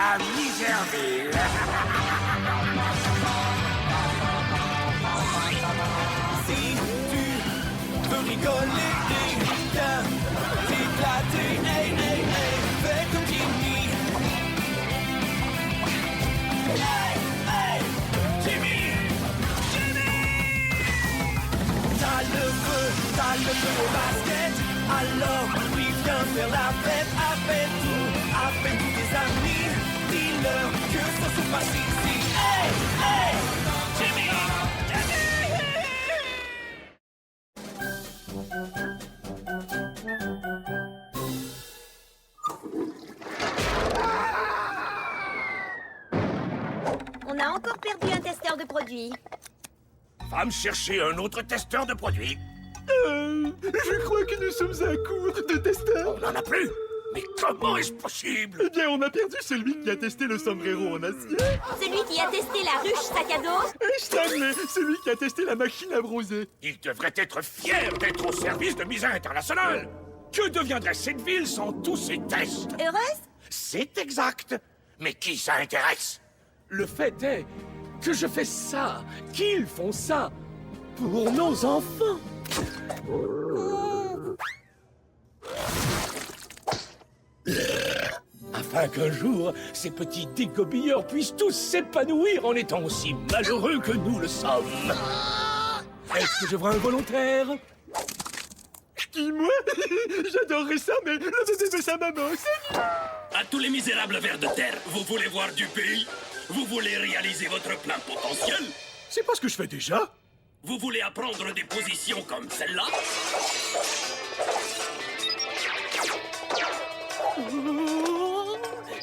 à Miserville. Si tu veux rigoler et bien t'éclater, hey, hey, hey, fais comme Jimmy. Hey, hey, Jimmy! Jimmy! T'as le feu au basket, alors oui, viens faire la fête, appelle tous tes amis, dis-leur que ça se passe ici. Hey, hey, Jimmy! On a encore perdu un testeur de produits. Va me chercher un autre testeur de produits. Je crois que nous sommes à court de testeurs. On n'en a plus. Mais comment est-ce possible? Eh bien, on a perdu celui qui a testé le sombrero en acier. Celui qui a testé la ruche sac à dos. Et Stanley, celui qui a testé la machine à broser. Il devrait être fier d'être au service de Misère Internationale. Que deviendrait cette ville sans tous ces tests? Heureuse? C'est exact. Mais qui ça intéresse? Le fait est que je fais ça, qu'ils font ça, pour nos enfants. Afin qu'un jour, ces petits dégobilleurs puissent tous s'épanouir en étant aussi malheureux que nous le sommes. Est-ce que je vois un volontaire? Qui, moi? J'adorerais ça, mais le bébé de sa maman, c'est... À tous les misérables vers de terre, vous voulez voir du pays? Vous voulez réaliser votre plein potentiel? C'est pas ce que je fais déjà. Vous voulez apprendre des positions comme celle-là?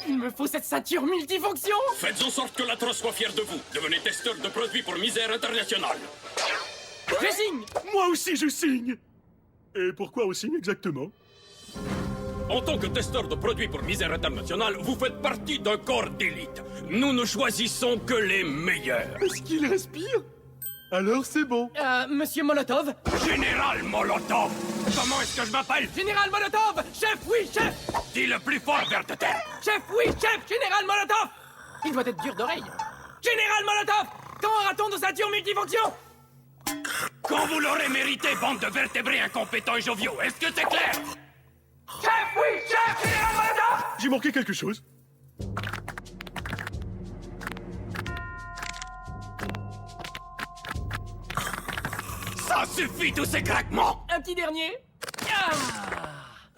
Il me faut cette ceinture multifonction. Faites en sorte que l'atroce soit fier de vous. Devenez testeur de produits pour Misère Internationale. Je signe. Moi aussi, je signe. Et pourquoi on signe exactement? En tant que testeur de produits pour Misère Internationale, vous faites partie d'un corps d'élite. Nous ne choisissons que les meilleurs. Est-ce qu'il respire? Alors c'est bon. Monsieur Molotov. Général Molotov! Comment est-ce que je m'appelle? Général Molotov. Chef, oui, chef. Dis le plus fort vers de terre. Chef, oui, chef. Général Molotov. Il doit être dur d'oreille. Général Molotov. Quand aura-t-on nos ceintures multifonctions? Quand vous l'aurez mérité, bande de vertébrés incompétents et joviaux. Est-ce que c'est clair? Chef, oui, chef. Général Molotov. J'ai manqué quelque chose. Ça suffit tous ces craquements! Un petit dernier.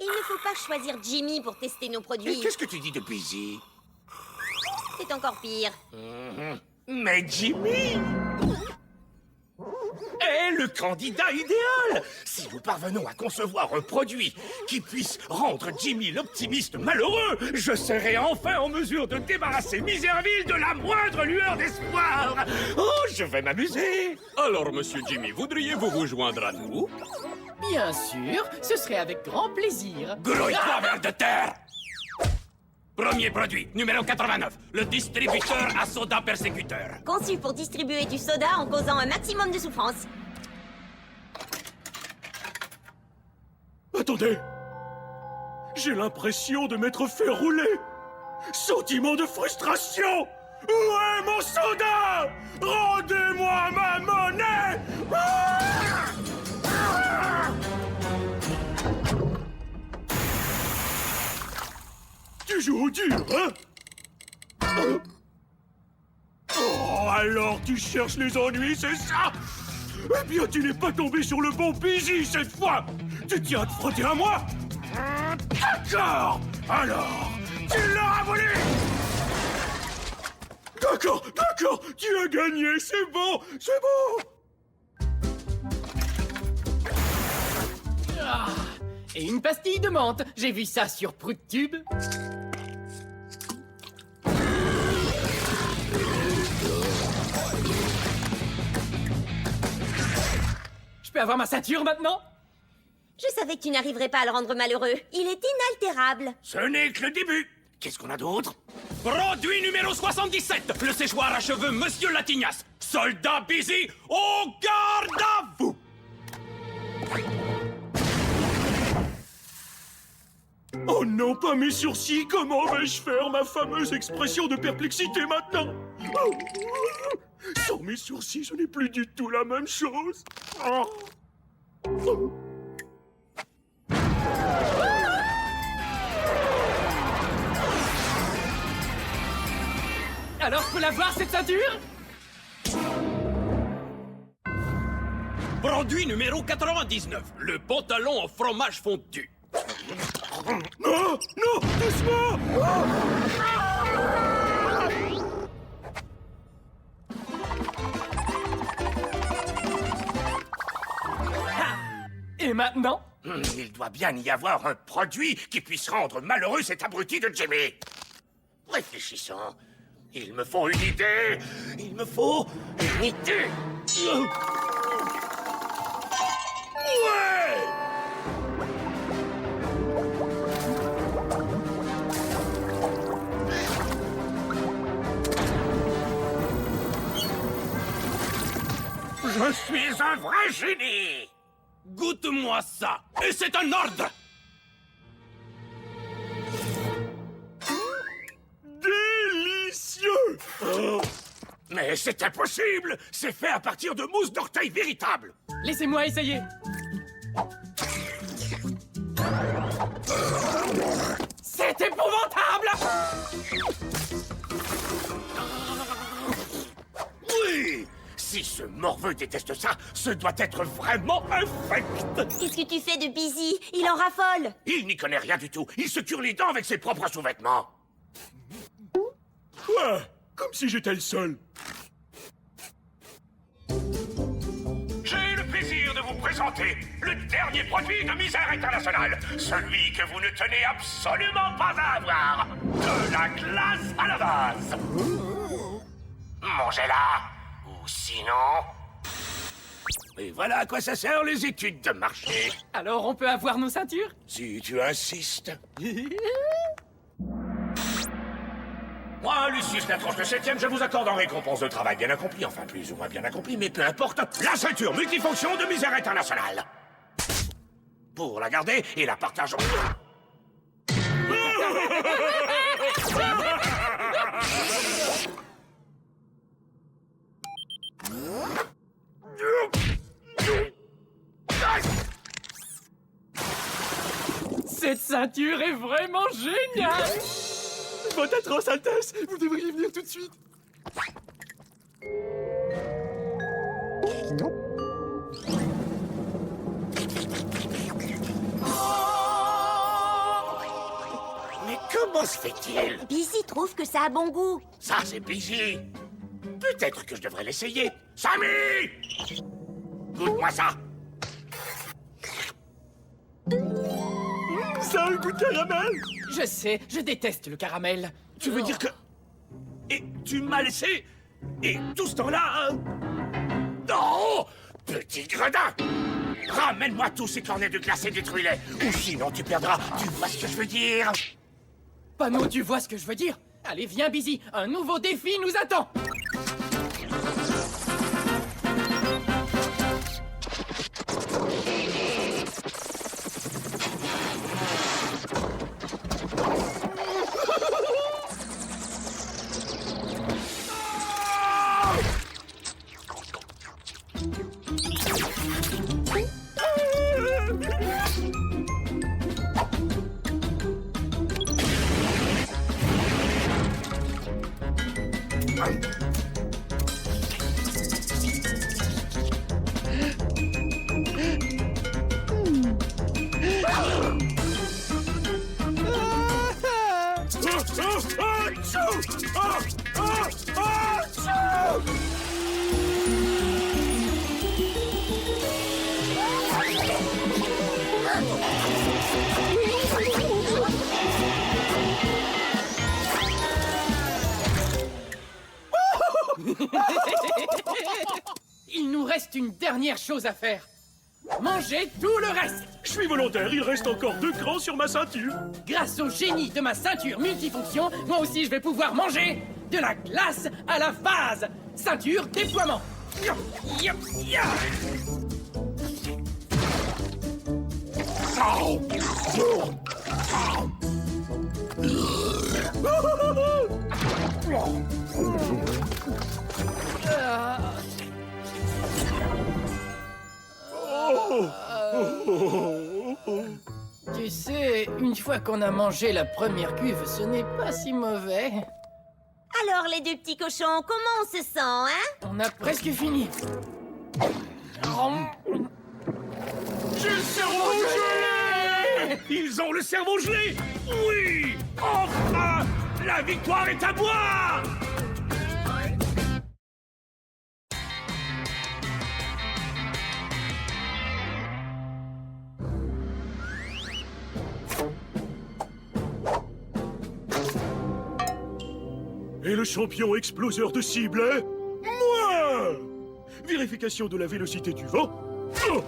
Il ne faut pas choisir Jimmy pour tester nos Mais produits. qu'est-ce que tu dis de Busy? C'est encore pire. Mais Jimmy est le candidat idéal. Si nous parvenons à concevoir un produit qui puisse rendre Jimmy l'optimiste malheureux, je serai enfin en mesure de débarrasser Miserville de la moindre lueur d'espoir. Oh, je vais m'amuser. Alors, monsieur Jimmy, voudriez-vous vous joindre à nous? Bien sûr, ce serait avec grand plaisir. Grouille-toi vers de terre! Premier produit, numéro 89, le distributeur à soda persécuteur. Conçu pour distribuer du soda en causant un maximum de souffrance. Attendez. J'ai l'impression de m'être fait rouler. Sentiment de frustration. Où est mon soda? Rendez-moi ma monnaie. Tu joues au dur, hein? Oh, alors tu cherches les ennuis, c'est ça? Eh bien, tu n'es pas tombé sur le bon Busy cette fois! Tu tiens à te frotter à moi? D'accord! Alors, tu l'auras voulu! D'accord, tu as gagné, c'est bon! Et une pastille de menthe. J'ai vu ça sur ProutTube. Je peux avoir ma ceinture maintenant? Je savais que tu n'arriverais pas à le rendre malheureux. Il est inaltérable. Ce n'est que le début. Qu'est-ce qu'on a d'autre? Produit numéro 77, le séchoir à cheveux Monsieur Latignas. Soldat Busy, au garde à vous! Oh non, pas mes sourcils! Comment vais-je faire ma fameuse expression de perplexité maintenant? Oh. Sans mes sourcils, je n'ai plus du tout la même chose. Oh. Oh. Alors, je peux la voir, cette ceinture? Produit numéro 99, le pantalon en fromage fondu. Non, non, doucement! Et maintenant? Il doit bien y avoir un produit qui puisse rendre malheureux cet abruti de Jimmy. Réfléchissons. Il me faut une idée. Il me faut une idée. Ouais! Je suis un vrai génie! Goûte-moi ça, et c'est un ordre. Délicieux! Oh. Mais c'est impossible! C'est fait à partir de mousse d'orteil véritable! Laissez-moi essayer. C'est épouvantable! Oui! Si ce morveux déteste ça, ce doit être vraiment infect! Qu'est-ce que tu fais de Busy? Il en raffole. Il n'y connaît rien du tout. Il se cure les dents avec ses propres sous-vêtements. Quoi? Comme si j'étais le seul. J'ai le plaisir de vous présenter le dernier produit de Misère Internationale. Celui que vous ne tenez absolument pas à avoir. De la glace à la vase. Mangez-la. Ou sinon... Et voilà à quoi ça sert les études de marché. Alors, on peut avoir nos ceintures? Si tu insistes. Moi, Lucius, la tranche de 7e, je vous accorde en récompense de travail bien accompli. Enfin, plus ou moins bien accompli, mais peu importe. La ceinture multifonction de Misère Internationale. Pour la garder et la partageons. Cette ceinture est vraiment géniale! Votre atroce Altesse, vous devriez venir tout de suite. Mais comment se fait-il? Busy trouve que ça a bon goût. Ça, c'est Busy. Peut-être que je devrais l'essayer. Sammy! Goûte-moi ça. Ça a un goût de caramel. Je sais, je déteste le caramel. Tu veux dire que... Et tu m'as laissé... Et tout ce temps-là... Non! Petit gredin! Ramène-moi tous ces cornets de glace et détruis-les. Ou sinon tu perdras. Tu vois ce que je veux dire? Pano, tu vois ce que je veux dire? Allez, viens, Busy, un nouveau défi nous attend! Il nous reste une dernière chose à faire. Manger tout le reste. Je suis volontaire, il reste encore 2 crans sur ma ceinture. Grâce au génie de ma ceinture multifonction, moi aussi je vais pouvoir manger de la glace à la vase. Ceinture déploiement. Tu sais, une fois qu'on a mangé la première cuve, ce n'est pas si mauvais. Alors, les deux petits cochons, comment on se sent, hein? On a presque fini. J'ai le cerveau gelé! Ils ont le cerveau gelé! Oui! Enfin! La victoire est à moi! Et le champion exploseur de cible est... moi! Vérification de la vélocité du vent. Oh!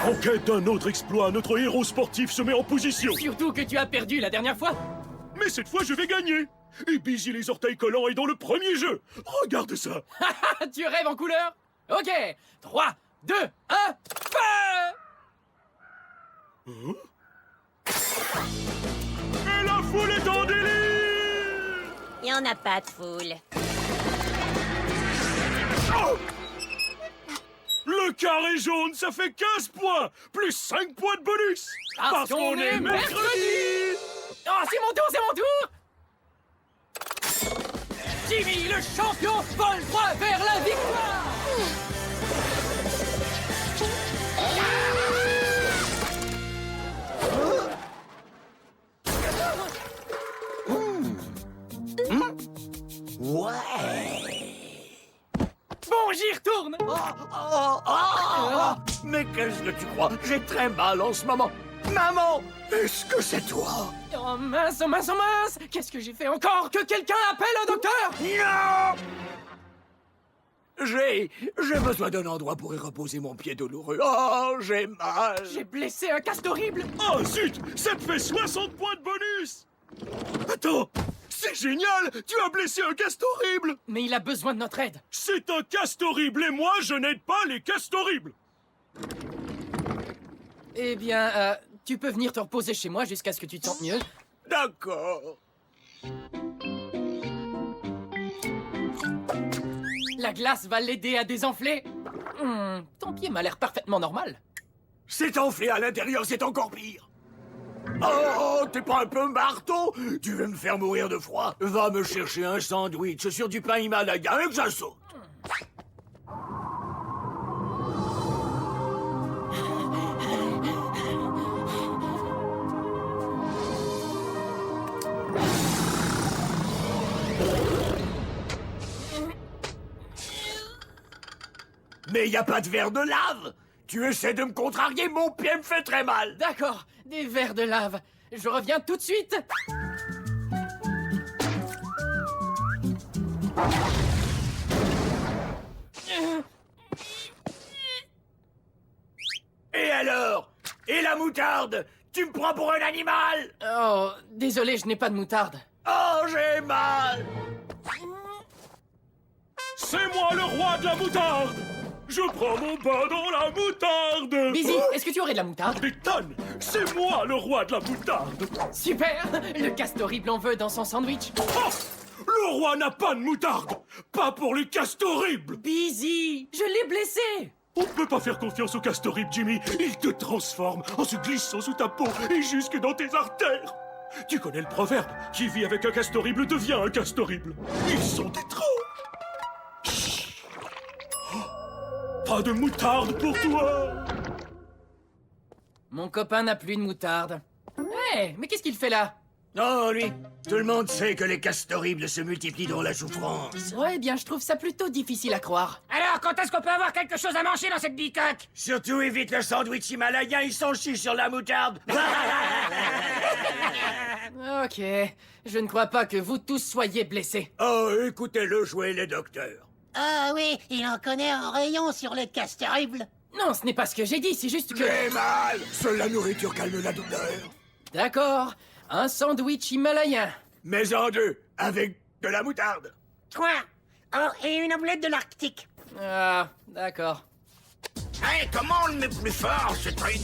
En quête d'un autre exploit, notre héros sportif se met en position. Surtout que tu as perdu la dernière fois. Mais cette fois, je vais gagner. Et Busy les orteils collants est dans le premier jeu. Regarde ça. Tu rêves en couleur? Ok, 3, 2, 1, feu! Et la foule est en délire. Il n'y en a pas de foule. Oh! Le carré jaune, ça fait 15 points, plus 5 points de bonus. Parce qu'on est mercredi. Oh, c'est mon tour! Jimmy, le champion, vole droit vers la victoire! Bon, j'y retourne! Mais qu'est-ce que tu crois? J'ai très mal en ce moment. Maman, est-ce que c'est toi? Oh mince, oh mince, oh mince! Qu'est-ce que j'ai fait encore? Que quelqu'un appelle un docteur! Non! J'ai besoin d'un endroit pour y reposer mon pied douloureux. Oh, j'ai mal. J'ai blessé un casque horrible! Oh zut, ça te fait 60 points de bonus. Attends, c'est génial, tu as blessé un casque horrible. Mais il a besoin de notre aide. C'est un casque horrible et moi, je n'aide pas les casques horribles. Eh bien, tu peux venir te reposer chez moi jusqu'à ce que tu te sentes mieux. D'accord. La glace va l'aider à désenfler. Ton pied m'a l'air parfaitement normal. C'est enflé à l'intérieur, c'est encore pire. Oh, t'es pas un peu marteau? Tu veux me faire mourir de froid? Va me chercher un sandwich sur du pain himalayen et que ça saute. Mais y a pas de verre de lave! Tu essaies de me contrarier, mon pied me fait très mal! D'accord, des verres de lave. Je reviens tout de suite. Et alors? Et la moutarde? Tu me prends pour un animal? Oh, désolé, je n'ai pas de moutarde. Oh, j'ai mal! C'est moi le roi de la moutarde. Je prends mon bain dans la moutarde. Busy, est-ce que tu aurais de la moutarde? Des tonnes. C'est moi le roi de la moutarde. Super! Le casque horrible en veut dans son sandwich. Oh! Le roi n'a pas de moutarde. Pas pour les castes horribles. Busy, je l'ai blessé. On ne peut pas faire confiance aux castes horribles, Jimmy. Ils te transforment en se glissant sous ta peau et jusque dans tes artères. Tu connais le proverbe, qui vit avec un caste horrible devient un caste horrible. Ils sont étranges. Pas de moutarde pour toi. Mon copain n'a plus de moutarde. Hé, mais qu'est-ce qu'il fait là? Non, lui, tout le monde sait que les castes horribles se multiplient dans la souffrance. Ouais, bien, je trouve ça plutôt difficile à croire. Alors, quand est-ce qu'on peut avoir quelque chose à manger dans cette bicoque? Surtout évite le sandwich himalayen, ils s'en chient sur la moutarde. Ok, je ne crois pas que vous tous soyez blessés. Oh, écoutez-le jouer les docteurs. Ah oui, il en connaît un rayon sur les castes horribles. Non, ce n'est pas ce que j'ai dit, c'est juste que... J'ai mal. Seule la nourriture calme la douleur. D'accord, un sandwich himalayen. Mais en deux, avec de la moutarde. Quoi? Oh, et une omelette de l'Arctique. Ah, d'accord. Hey, comment on le met plus fort, ce truc?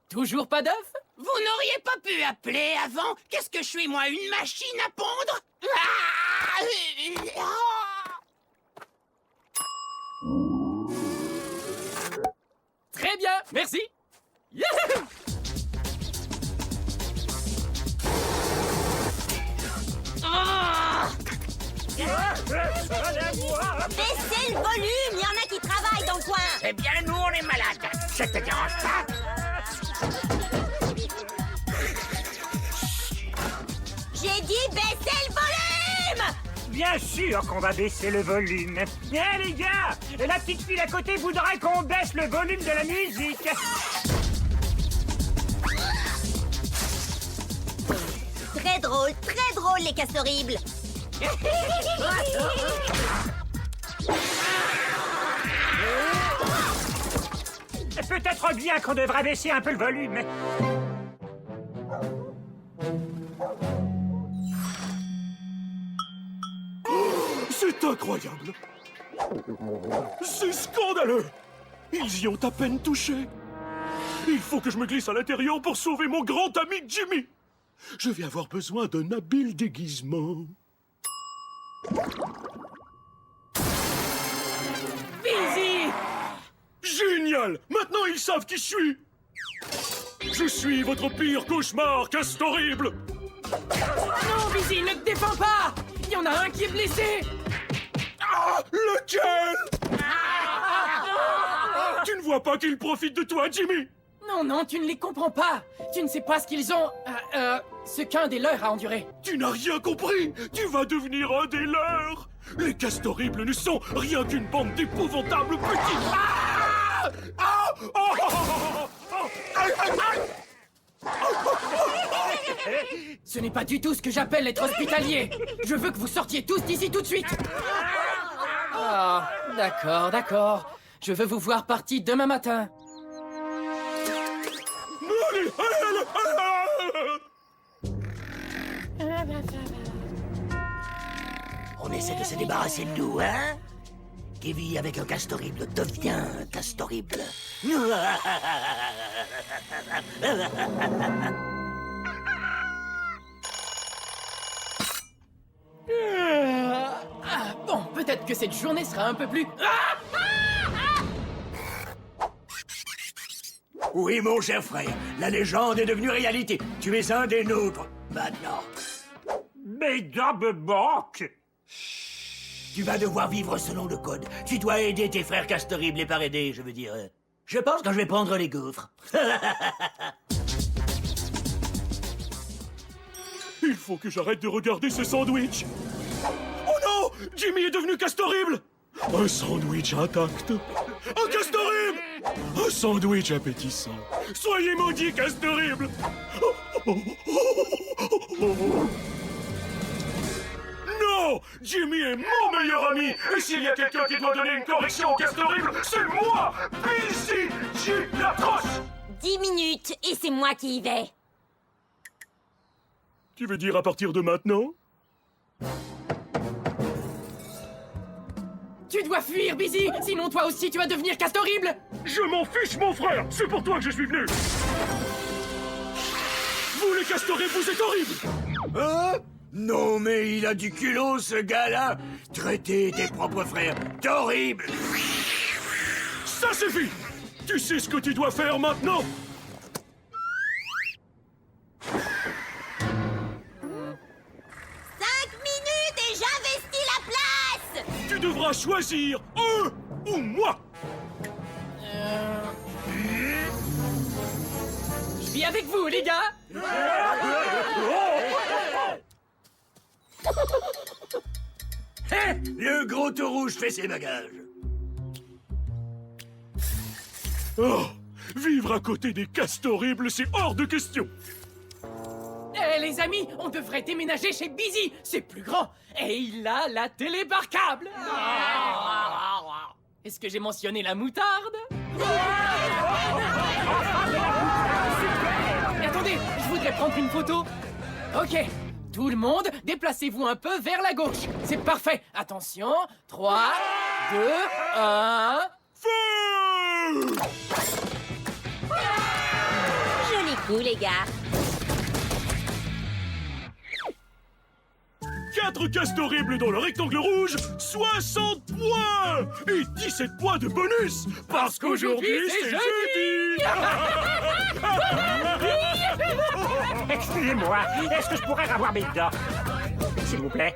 Toujours pas d'œuf? Vous n'auriez pas pu appeler avant? Qu'est-ce que je suis, moi, une machine à pondre? Très bien, merci. Yahoo! Baissez le volume, il y en a qui travaillent dans le coin. Eh bien, nous, on est malades. Ça te dérange pas? J'ai dit baissez le volume. Bien sûr qu'on va baisser le volume. Eh les gars, la petite fille à côté voudrait qu'on baisse le volume de la musique. Très drôle les castes horribles. Peut-être bien qu'on devrait baisser un peu le volume. C'est incroyable! C'est scandaleux! Ils y ont à peine touché! Il faut que je me glisse à l'intérieur pour sauver mon grand ami Jimmy! Je vais avoir besoin d'un habile déguisement. Busy! Génial! Maintenant ils savent qui je suis! Je suis votre pire cauchemar, Castorhible! Non, Busy, ne te défends pas! Il y en a un qui est blessé! Ah! Lequel? Tu ne vois pas qu'ils profitent de toi, Jimmy? Non, tu ne les comprends pas! Tu ne sais pas ce qu'ils ont... ce qu'un des leurs a enduré. Tu n'as rien compris! Tu vas devenir un des leurs! Les Castorhibles ne sont rien qu'une bande d'épouvantables petits... Ah! Ah! Oh! Oh! Oh! Aïe, aïe, aïe! Ce n'est pas du tout ce que j'appelle être hospitalier! Je veux que vous sortiez tous d'ici tout de suite! Ah, d'accord. Je veux vous voir partis demain matin. Allez, On essaie de se débarrasser de nous, hein? Qui vit avec un Castorhible devient un Castorhible. Bon, peut-être que cette journée sera un peu plus... Oui, mon cher frère, la légende est devenue réalité. Tu es un des nôtres, maintenant. Mais d'abord, Tu vas devoir vivre selon le code. Tu dois aider tes frères Castorhibles, les par aider, je veux dire. Je pense que je vais prendre les gaufres. il faut que j'arrête de regarder ce sandwich. Oh non! Jimmy est devenu Castorhible! Un sandwich intact. Un Castorhible! Un sandwich appétissant. Soyez maudits, Castorhible! Non! Jimmy est mon meilleur ami! Et s'il y a quelqu'un qui doit donner une correction au Castorhible, c'est moi! Busy J. Latroche! 10 minutes et c'est moi qui y vais. Tu veux dire à partir de maintenant? Tu dois fuir, Busy! Sinon toi aussi tu vas devenir Castorhible! Je m'en fiche, mon frère! C'est pour toi que je suis venu! Vous, les Castorhibles, vous êtes horribles! Hein? Non, mais il a du culot, ce gars-là! Traiter tes propres frères d'horribles! Ça suffit! Tu sais ce que tu dois faire maintenant? 5 minutes et j'investis la place! Tu devras choisir eux ou moi! Je vis avec vous, les gars! Hein? Le gros tout rouge fait ses bagages. Oh! Vivre à côté des Castorhibles, c'est hors de question! Eh, les amis, on devrait déménager chez Busy! C'est plus grand! Et il a la télé par câble! Est-ce que j'ai mentionné la moutarde? Mais attendez, je voudrais prendre une photo. Ok, Tout le monde, déplacez-vous un peu vers la gauche. C'est parfait. Attention. 3, 2, 1... Feu! Joli coup, les gars. 4 castes horribles dans le rectangle rouge, 60 points! Et 17 points de bonus! Parce qu'aujourd'hui, c'est jeudi! Excusez-moi, est-ce que je pourrais avoir mes dents? S'il vous plaît.